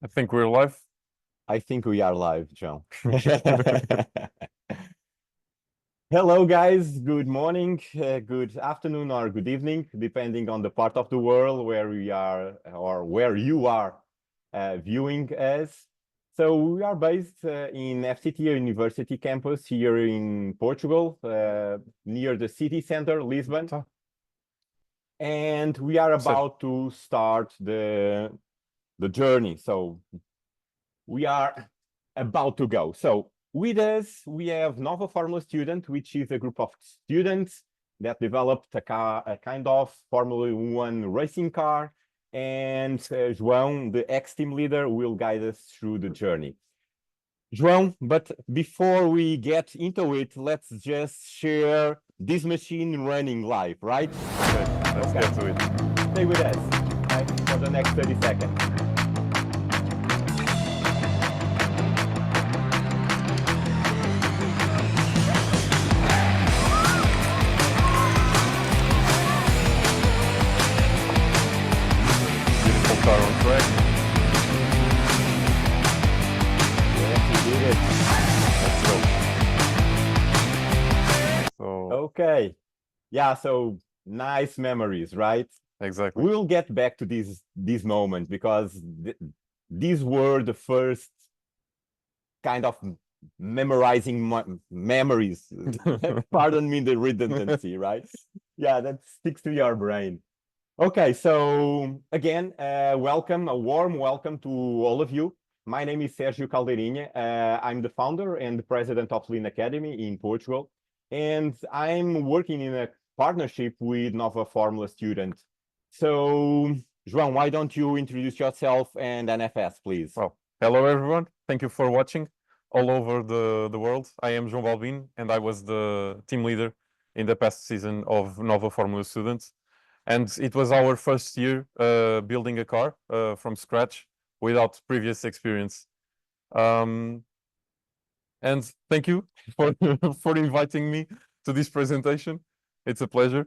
I think we're live. I think we are live, João. Hello, guys. Good morning, good afternoon, or good evening, depending on the part of the world where we are or where you are viewing us. So we are based in FCT University campus here in Portugal, near the city center, Lisbon. And we are about to start the journey. So we are about to go. So with us, we have Nova Formula Student, which is a group of students that developed a kind of Formula One racing car. And João, the ex-team leader, will guide us through the journey. João, but before we get into it, let's just share this machine running live, right? Okay, let's get to it. Stay with us, right, for the next 30 seconds. Beautiful car on track. Yes, we did it. Let's go. Okay. Yeah, so nice memories, right? Exactly. We'll get back to these moments because these were the first kind of memorizing memories. Pardon me the redundancy, right? Yeah, that sticks to your brain. Okay, so again, welcome, a warm welcome to all of you. My name is Sergio Caldeirinha. I'm the founder and the president of Lean Academy in Portugal, and I'm working in a partnership with Nova Formula Student. So, João, why don't you introduce yourself and NFS, please? Well, hello everyone. Thank you for watching all over the world. I am João Balbin, and I was the team leader in the past season of Nova Formula Students. And it was our first year building a car from scratch without previous experience. And thank you for for inviting me to this presentation. It's a pleasure.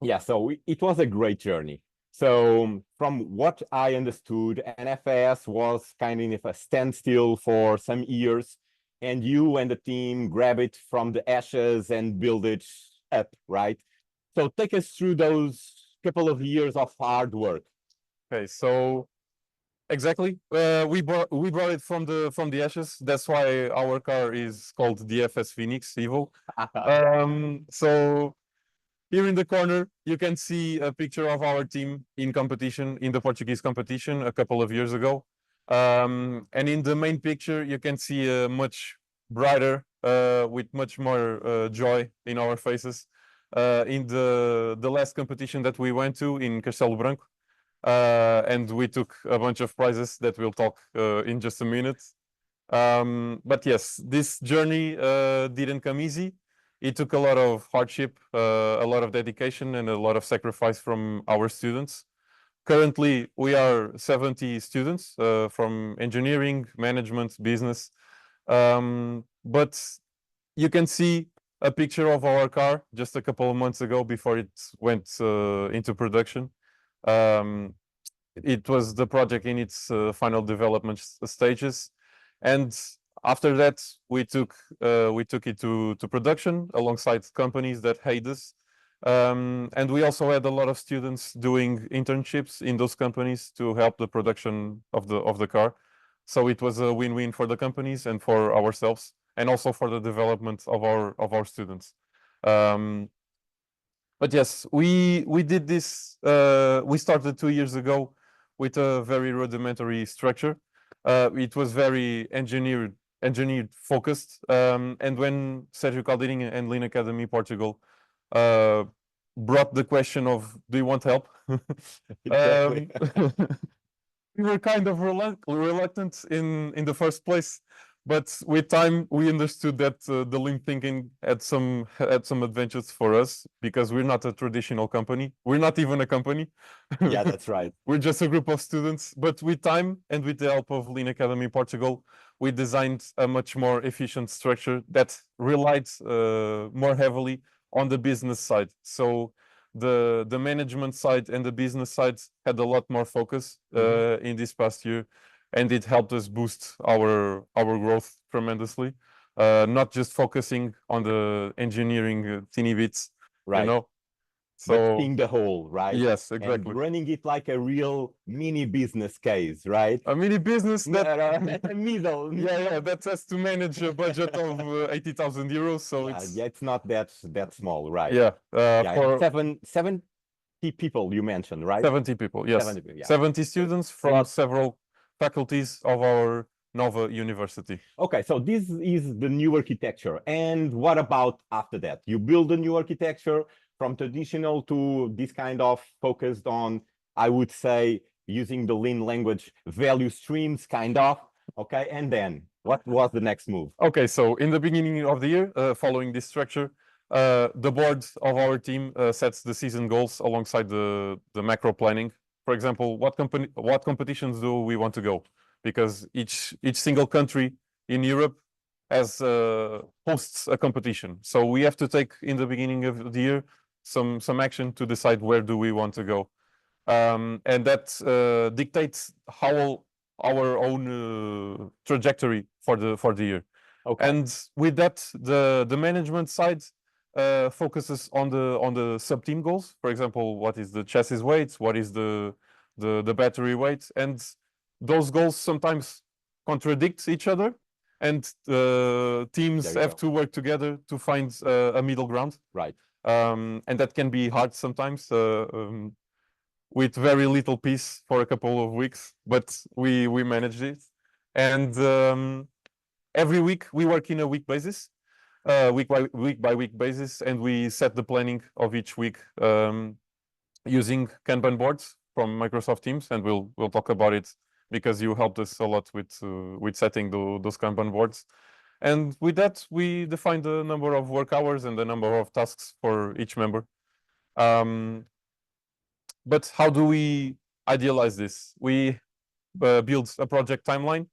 Yeah, so it was a great journey. So from what I understood, NFS was kind of a standstill for some years, and you and the team grab it from the ashes and build it up, right? So take us through those couple of years of hard work. Okay, so exactly, we brought it from the ashes. That's why our car is called the FS Phoenix Evo. So here in the corner, you can see a picture of our team in competition, in the Portuguese competition a couple of years ago. And in the main picture, you can see a much brighter, with much more joy in our faces. In the last competition that we went to in Castelo Branco, and we took a bunch of prizes that we'll talk in just a minute. But yes, this journey didn't come easy. It took a lot of hardship, a lot of dedication, and a lot of sacrifice from our students. Currently, we are 70 students from engineering, management, business. But you can see a picture of our car just a couple of months ago before it went into production. It was the project in its final development stages, and after that we took it to production alongside companies that hate us, and we also had a lot of students doing internships in those companies to help the production of the car. So it was a win-win for the companies and for ourselves, and also for the development of our students. But yes, we did this. We started 2 years ago with a very rudimentary structure. It was very engineered focused. And when Sergio Caldeirinha and Lean Academy Portugal brought the question of, do you want help? Exactly. We were kind of reluctant in the first place, but with time we understood that the lean thinking had some advantages for us, because we're not a traditional company. We're not even a company. Yeah, that's right. We're just a group of students. But with time and with the help of Lean Academy Portugal, we designed a much more efficient structure that relied more heavily on the business side. So the management side and the business side had a lot more focus in this past year. and it helped us boost our growth tremendously. Not just focusing on the engineering teeny bits, Right. you know. But So seeing the whole, right? yes, And exactly. running it like a real mini business case, right? A mini business that At a middle. yeah, that has to manage a budget of 80,000 euros. So Yeah, it's yeah, it's not that small, right? yeah, Yeah, and for 70 people you mentioned, right? 70 people, yes. 70 people, yeah. 70 students from lot. several faculties of our Nova University. Okay, so this is the new architecture. And what about after that? You build a new architecture from traditional to this kind of focused on, I would say, using the Lean language, value streams, kind of. Okay, and then what was the next move? Okay, so in the beginning of the year, following this structure, the board of our team sets the season goals alongside the macro planning. For example, what competitions do we want to go? Because each single country in Europe has hosts a competition. So we have to take in the beginning of the year some action to decide where do we want to go. And that dictates how our own trajectory for the year. Okay. And with that, the management side focuses on the sub team goals. For example, what is the chassis weight? What is the battery weight? And those goals sometimes contradict each other, and teams have to work together to find a middle ground. Right. And that can be hard sometimes. With very little peace for a couple of weeks, but we managed it. And every week we work in a week basis, week by week basis, and we set the planning of each week using Kanban boards from Microsoft Teams, and we'll talk about it because you helped us a lot with setting those Kanban boards. And with that, we define the number of work hours and the number of tasks for each member. But how do we idealize this? We build a project timeline,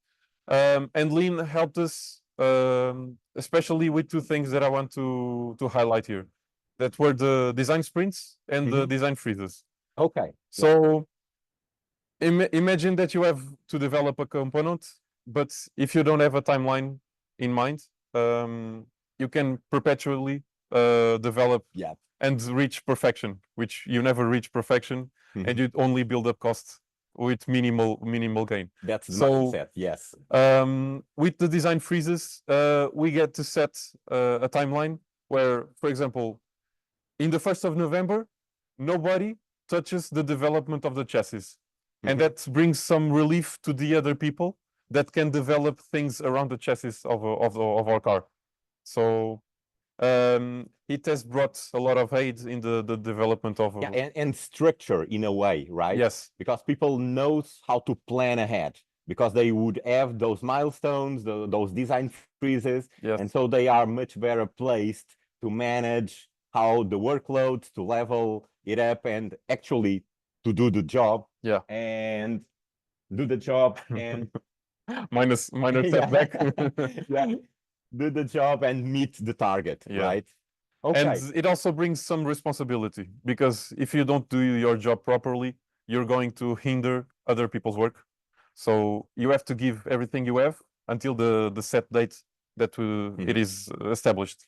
and Lean helped us, especially with two things that I want to highlight here, that were the design sprints and the design freezes. Okay. So imagine that you have to develop a component, but if you don't have a timeline in mind, you can perpetually develop and reach perfection, which you never reach perfection, and you only build up costs with minimal gain. That's the mindset, yes. With the design freezes, we get to set a timeline where, for example, in the 1st of November, nobody touches the development of the chassis. And that brings some relief to the other people that can develop things around the chassis of our car. So it has brought a lot of aid in the development of and structure in a way, right? Yes, because people knows how to plan ahead, because they would have those milestones, those design freezes, and so they are much better placed to manage how the workload, to level it up, and actually to do the job. And do the job and minus setback. Do the job and meet the target, right? Okay. And it also brings some responsibility, because if you don't do your job properly, you're going to hinder other people's work. So you have to give everything you have until the set date that it is established.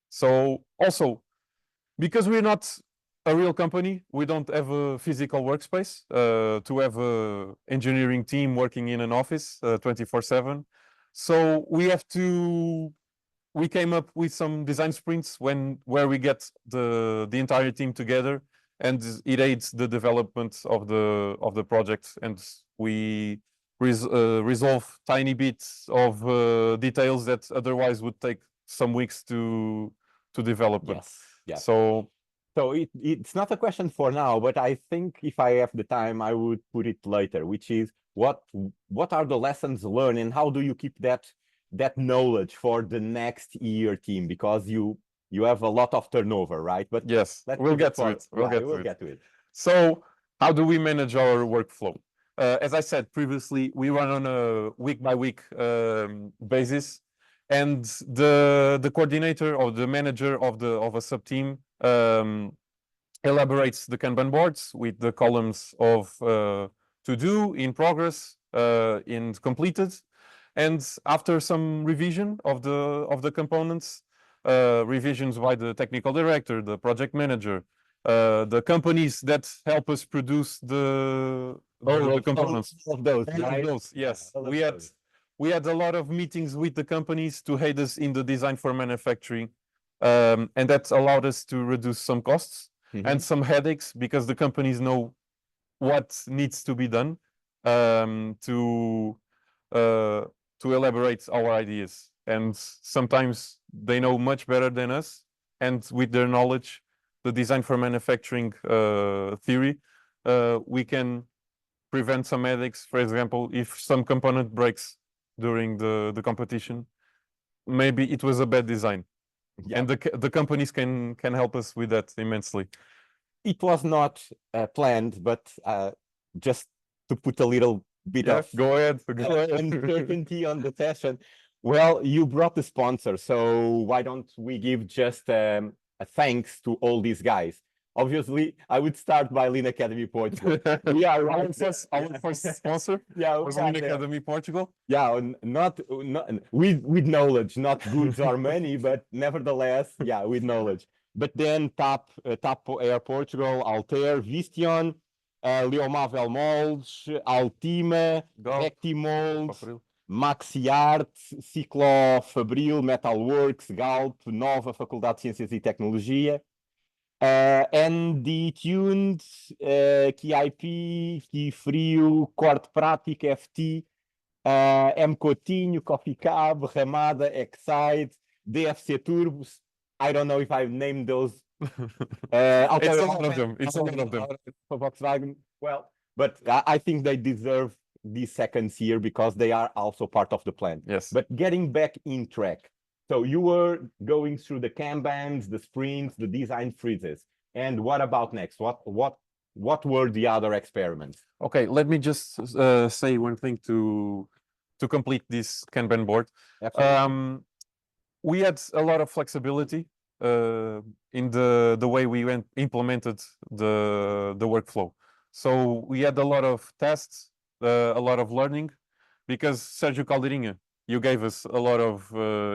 So also, because we're not a real company, we don't have a physical workspace to have a engineering team working in an office 24/7. So we came up with some design sprints where we get the entire team together, and it aids the development of the project, and we resolve tiny bits of details that otherwise would take some weeks to develop. Yes. So it's not a question for now, but I think if I have the time, I would put it later, which is what are the lessons learned, and how do you keep that knowledge for the next year team, because you have a lot of turnover, right? But yes, we'll get to it. We'll get to it. So how do we manage our workflow? As I said previously, we run on a week by week basis, and the coordinator or the manager of a sub team elaborates the Kanban boards with the columns of to do, in progress, and completed. And after some revision of the components, revisions by the technical director, the project manager, the companies that help us produce the components. All of those, All of right? those, yes. all of We had those. we had a lot of meetings with the companies to aid us in the design for manufacturing, and that allowed us to reduce some costs and some headaches because the companies know what needs to be done to elaborate our ideas. And sometimes they know much better than us, and with their knowledge, the design for manufacturing theory, we can prevent some headaches. For example, if some component breaks during the competition, maybe it was a bad design. Yeah. And the companies can help us with that immensely. It was not planned, but just to put a little bit of Go ahead. Go ahead. uncertainty on the session. Well, you brought the sponsor, so why don't we give just a thanks to all these guys? Obviously, I would start by Lean Academy Portugal. We are our first sponsor Yeah, was we are Lean there. Academy Portugal. Yeah, not with knowledge, not goods or money, but nevertheless, yeah, with knowledge. But then TAP Air Portugal, Altair, Vistion, Leomavel Moldes, Altima, Galp, Recti Moldes, Fabril. Maxiart, Ciclo Fabril, Metalworks, Galp, Nova Faculdade de Ciências e Tecnologia, ND Tuned, KIP, Key Frio, Corte Prático, FT, M Coutinho, Coffee Cab, Ramada, Excite, DFC Turbos. I don't know if I've named those. It's a lot of them. It's a lot of them. For Volkswagen. Well, but I think they deserve these seconds here because they are also part of the plan. Yes. But getting back in track. So you were going through the Kanbans, the sprints, the design freezes. And what about next? What were the other experiments? Okay, let me just say one thing to complete this Kanban board. Absolutely. We had a lot of flexibility in the way we implemented the workflow. So we had a lot of tests, a lot of learning, because Sergio Caldeirinha, you gave us a lot of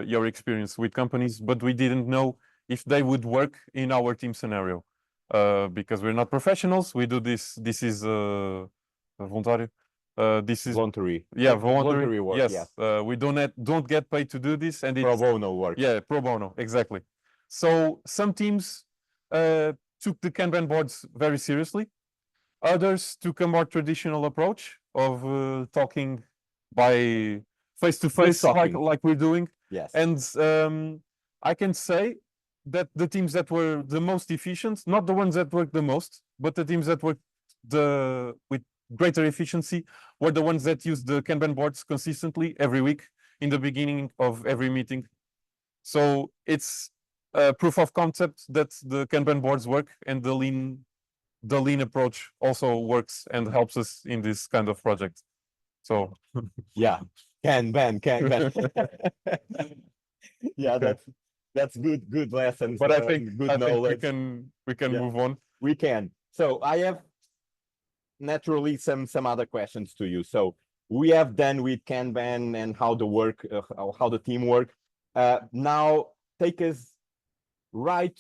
your experience with companies, but we didn't know if they would work in our team scenario. Because we're not professionals, we do this. This is voluntário. This is voluntary. Yeah, voluntary work. Yes, we don't get paid to do this, and it's Pro bono work. Yeah, pro bono, exactly. So some teams took the Kanban boards very seriously. Others took a more traditional approach of talking by face to face, like we're doing. Yes. And I can say that the teams that were the most efficient, not the ones that worked the most, but the teams that worked with greater efficiency, were the ones that used the Kanban boards consistently every week in the beginning of every meeting. So it's a proof of concept that the Kanban boards work, and the lean approach also works and helps us in this kind of project. So yeah, Kanban. Yeah, that's good lessons. But I think knowledge. we can move on. We can. So I have naturally some other questions to you. So we have done with Kanban and how the team work. Now take us right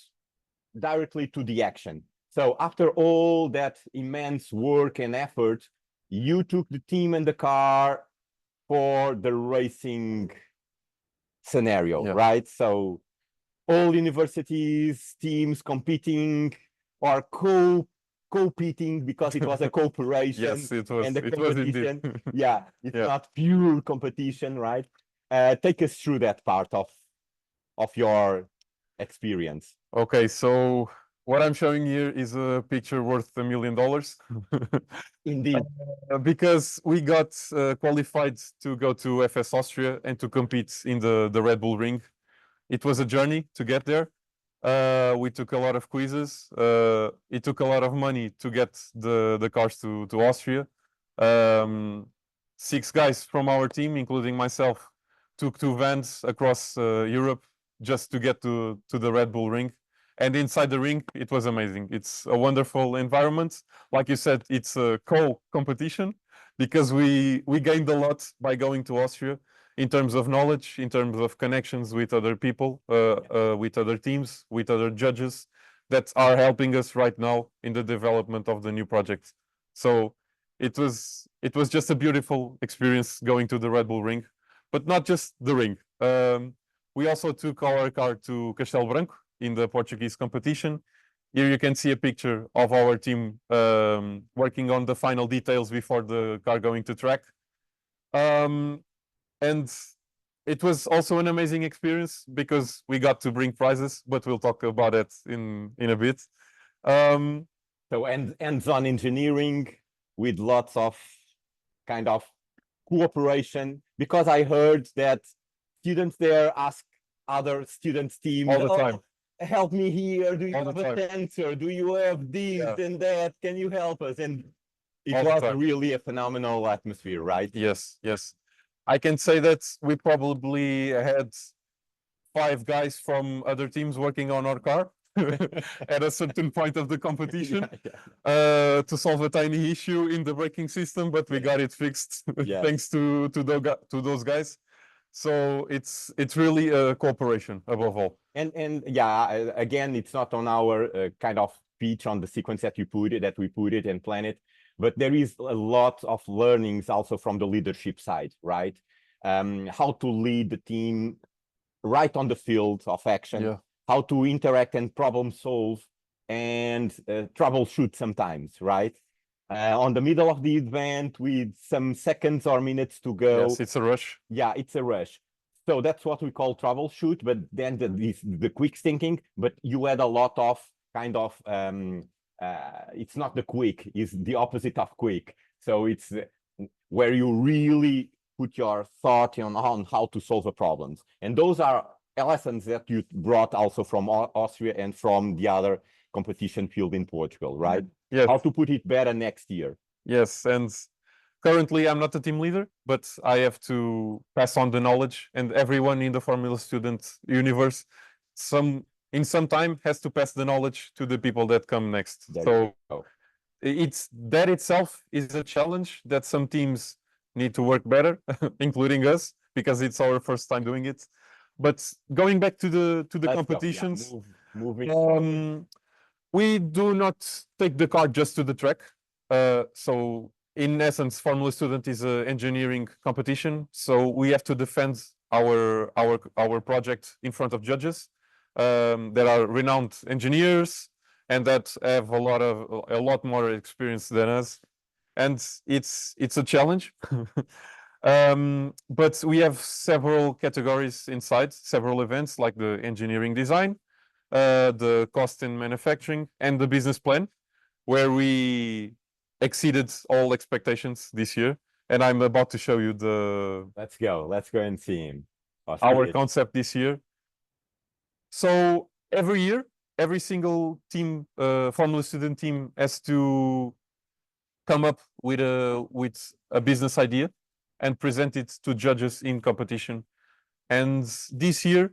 directly to the action. So after all that immense work and effort, you took the team and the car for the racing scenario, right? So all universities, teams competing or competing because it was a cooperation. Yes, it was. And the It was competition. indeed. Yeah, it's not pure competition, right? Take us through that part of your experience. Okay, so what I'm showing here is a picture worth $1 million. Indeed. Because we got qualified to go to FS Austria and to compete in the Red Bull Ring. It was a journey to get there. We took a lot of quizzes. It took a lot of money to get the cars to Austria. 6 guys from our team, including myself, took 2 vans across Europe just to get to the Red Bull Ring. And inside the ring, it was amazing. It's a wonderful environment. Like you said, it's a co-competition. because we gained a lot by going to Austria in terms of knowledge, in terms of connections with other people, with other teams, with other judges that are helping us right now in the development of the new project. So it was just a beautiful experience going to the Red Bull Ring, but not just the ring. We also took our car to Castelo Branco in the Portuguese competition. Here you can see a picture of our team working on the final details before the car going to track. And it was also an amazing experience because we got to bring prizes, but we'll talk about it in a bit. So hands-on engineering with lots of kind of cooperation, because I heard that students there ask other students' teams all the time. Help me here. Do you All have the a time. sensor? Do you have this Yeah. and that? Can you help us? And it All the was time. really a phenomenal atmosphere, right? Yes, yes. I can say that we probably had 5 guys from other teams working on our car at a certain point of the competition to solve a tiny issue in the braking system, but we got it fixed Yeah. thanks to those guys. So it's really a cooperation above all. And yeah, again, it's not on our kind of speech on the sequence that we put it and plan it, but there is a lot of learnings also from the leadership side, right? How to lead the team right on the field of action, Yeah. how to interact and problem solve and troubleshoot sometimes, right? On the middle of the event with some seconds or minutes to go. Yes, it's a rush. Yeah, it's a rush. So that's what we call troubleshoot, but then the quick thinking, but you had a lot of kind of, it's not the quick, it's the opposite of quick. So it's where you really put your thought on how to solve the problems. And those are lessons that you brought also from Austria and from the other competition field in Portugal, right? Yes. How to put it better next year. Yes, and currently I'm not a team leader, but I have to pass on the knowledge, and everyone in the Formula Student universe, in some time has to pass the knowledge to the people that come next. There So you go. it's that itself is a challenge that some teams need to work better, including us, because it's our first time doing it. But going back to the Let's go. competitions, Yeah, moving. we do not take the car just to the track. So in essence, Formula Student is an engineering competition. So we have to defend our project in front of judges that are renowned engineers and that have a lot more experience than us. And it's a challenge. But we have several categories inside, several events like the engineering design, the cost in manufacturing, and the business plan, where we exceeded all expectations this year. And I'm about to show you Let's go and see him. our concept this year. So every year, every single team, Formula Student team, has to come up with a business idea and present it to judges in competition. And this year,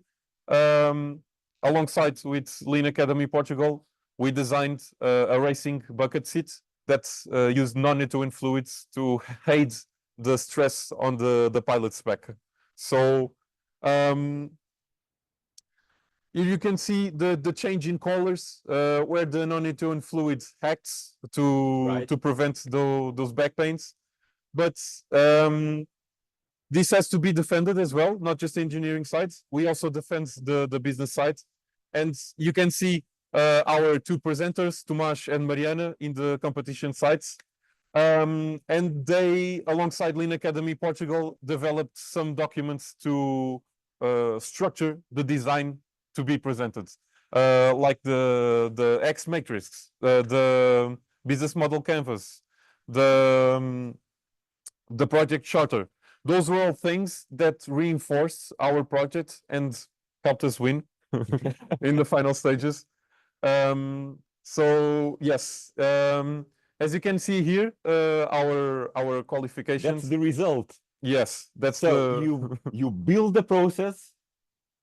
alongside with Lean Academy Portugal, we designed a racing bucket seat that used non-Newtonian fluids to aid the stress on the pilot's back. So you can see the change in colors where the non-Newtonian fluid acts to prevent those back pains. But this has to be defended as well, not just the engineering side. We also defend the business side. And you can see our 2 presenters, Tomas and Mariana, in the competition sites. And they, alongside Lean Academy Portugal, developed some documents to structure the design to be presented, like the X matrix, the business model canvas, the project charter. Those were all things that reinforced our project and helped us win in the final stages. So yes, as you can see here, our qualifications. That's the result. Yes, that's so you build the process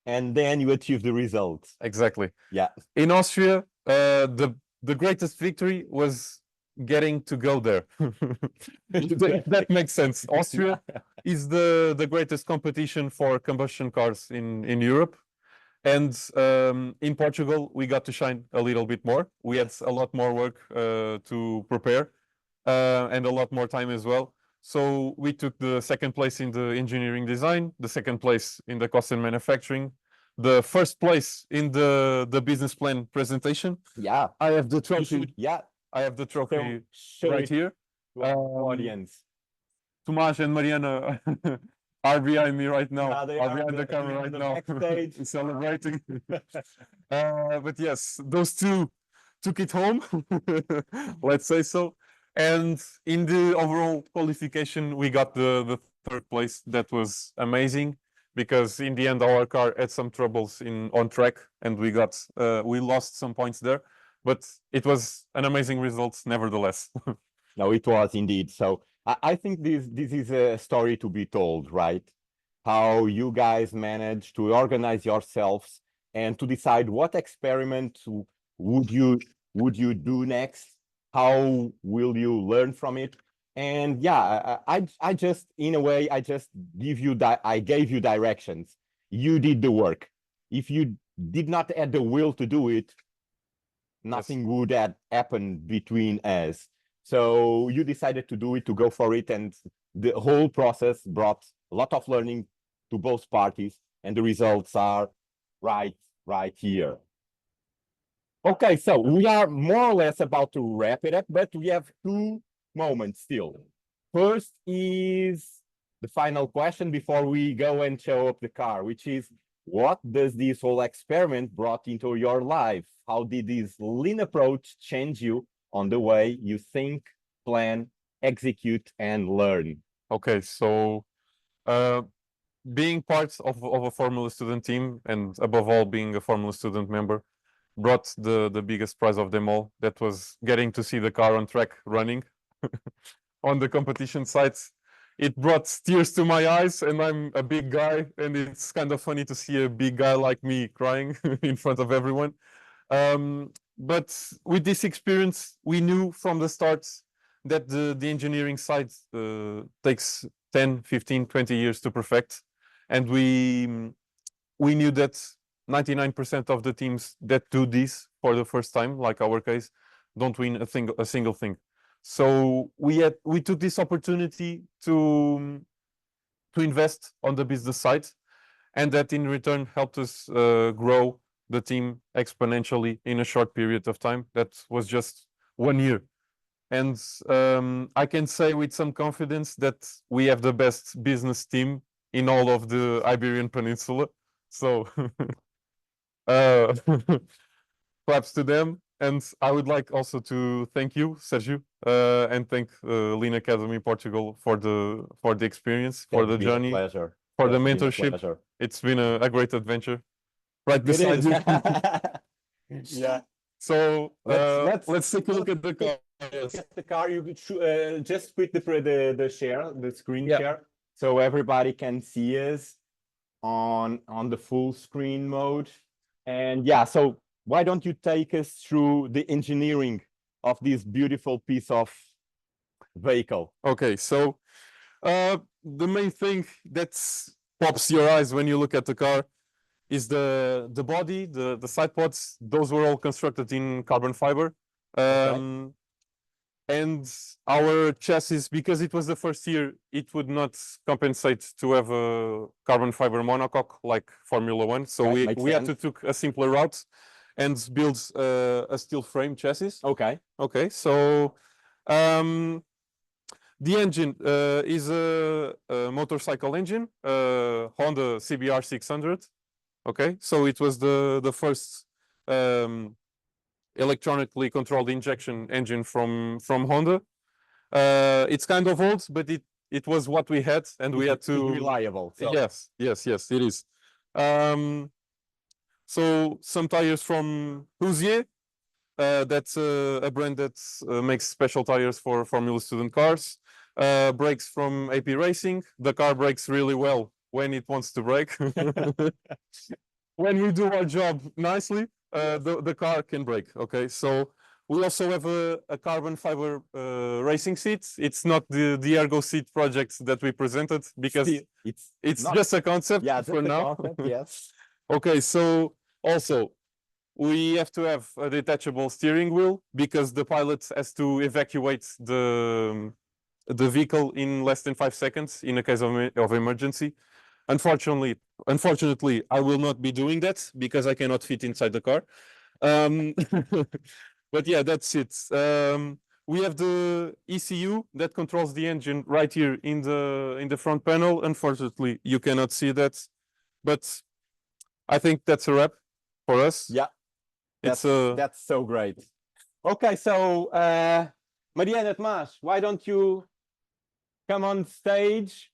and then you achieve the results. Exactly. Yeah. In Austria, the greatest victory was getting to go there. If that makes sense. Austria is the greatest competition for combustion cars in Europe. And in Portugal, we got to shine a little bit more. We had a lot more work to prepare and a lot more time as well. So we took the second place in the engineering design, the second place in the cost and manufacturing, the first place in the business plan presentation. Yeah, I have the you trophy. should, yeah, I have the trophy show right it here. to our audience. Tomás and Mariana are behind me right now. Yeah, they are are behind the camera on right the now, backstage. celebrating. But yes, those two took it home, let's say so. And in the overall qualification, we got the third place. That was amazing because in the end, our car had some troubles on track, and we lost some points there. But it was an amazing result, nevertheless. No, it was indeed. So I think this is a story to be told, right? How you guys managed to organize yourselves and to decide what experiment would you do next? How will you learn from it? And yeah, I just, in a way, I just I gave you directions. You did the work. If you did not have the will to do it, nothing would have happened between us. So you decided to do it, to go for it, and the whole process brought a lot of learning to both parties, and the results are right here. Okay, so we are more or less about to wrap it up, but we have two moments still. First is the final question before we go and show up the car, which is, what does this whole experiment brought into your life? How did this lean approach change you on the way you think, plan, execute, and learn? Okay, so being part of a Formula student team, and above all, being a Formula student member, brought the biggest prize of them all. That was getting to see the car on track running on the competition sites. It brought tears to my eyes, and I'm a big guy, and it's kind of funny to see a big guy like me crying in front of everyone. But with this experience, we knew from the start that the engineering side takes 10, 15, 20 years to perfect. And we knew that 99% of the teams that do this for the first time, like our case, don't win a single thing. So we took this opportunity to invest on the business side, and that in return helped us grow the team exponentially in a short period of time. That was just 1 year. And I can say with some confidence that we have the best business team in all of the Iberian Peninsula. So claps to them. And I would like also to thank you, Sergio, and thank Lean Academy Portugal for the experience, for the journey, pleasure. for the mentorship. It's been a great adventure. Right beside you. Yeah. So let's take a look at the car. Look at the car. You could just quit the share, the screen Yeah. share, so everybody can see us on the full screen mode. And yeah, so why don't you take us through the engineering of this beautiful piece of vehicle? Okay, so the main thing that pops your eyes when you look at the car is the body, the side pods. Those were all constructed in carbon fiber. Okay. And our chassis, because it was the first year, it would not compensate to have a carbon fiber monocoque like Formula One. So we had to take a simpler route and build a steel frame chassis. Okay. Okay, so the engine is a motorcycle engine, Honda CBR 600. Okay, so it was the first electronically controlled injection engine from Honda. It's kind of old, but it was what we had, and we had to. It's reliable. So. Yes, it is. So some tires from Hoosier. That's a brand that makes special tires for Formula student cars. Brakes from AP Racing. The car brakes really well when it wants to brake. When we do our job nicely, the car can brake. Okay, so We also have a carbon fiber racing seat. It's not the Ergo seat project that we presented because it's not, just a concept yeah, for just a now. concept, yes. Okay, so also we have to have a detachable steering wheel because the pilot has to evacuate the vehicle in less than 5 seconds in a case of emergency. Unfortunately, I will not be doing that because I cannot fit inside the car. But yeah, that's it. We have the ECU that controls the engine right here in the front panel. Unfortunately, you cannot see that, but I think that's a wrap for us. Yeah, it's that's so great. Okay, so Mariana Tomás, why don't you come on stage?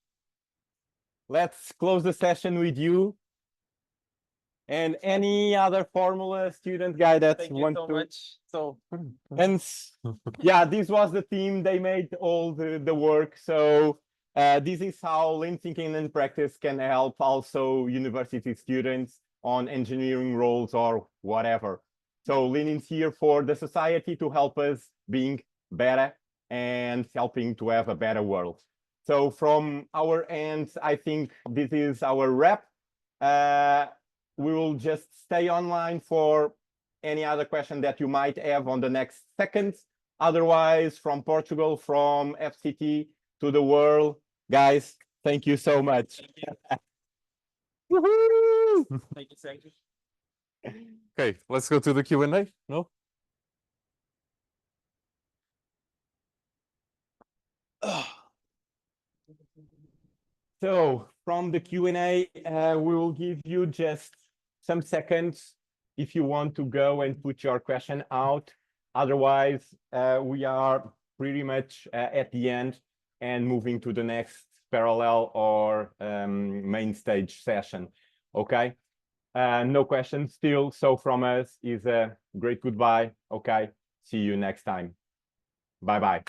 Let's close the session with you. And any other Formula student guy that wants to. Much. So, and yeah, this was the team. They made all the work. So this is how lean thinking and practice can help also university students on engineering roles or whatever. So lean is here for the society to help us being better and helping to have a better world. So from our end, I think this is our wrap. We will just stay online for any other question that you might have on the next seconds. Otherwise, from Portugal, from FCT to the world, guys, thank you so much. Woohoo! thank you, Sergio. Okay, let's go to the Q&A. No? So from the Q&A, we will give you just some seconds if you want to go and put your question out. Otherwise, we are pretty much at the end and moving to the next parallel or main stage session. Okay. No questions still. So from us is a great goodbye. Okay. See you next time. Bye-bye.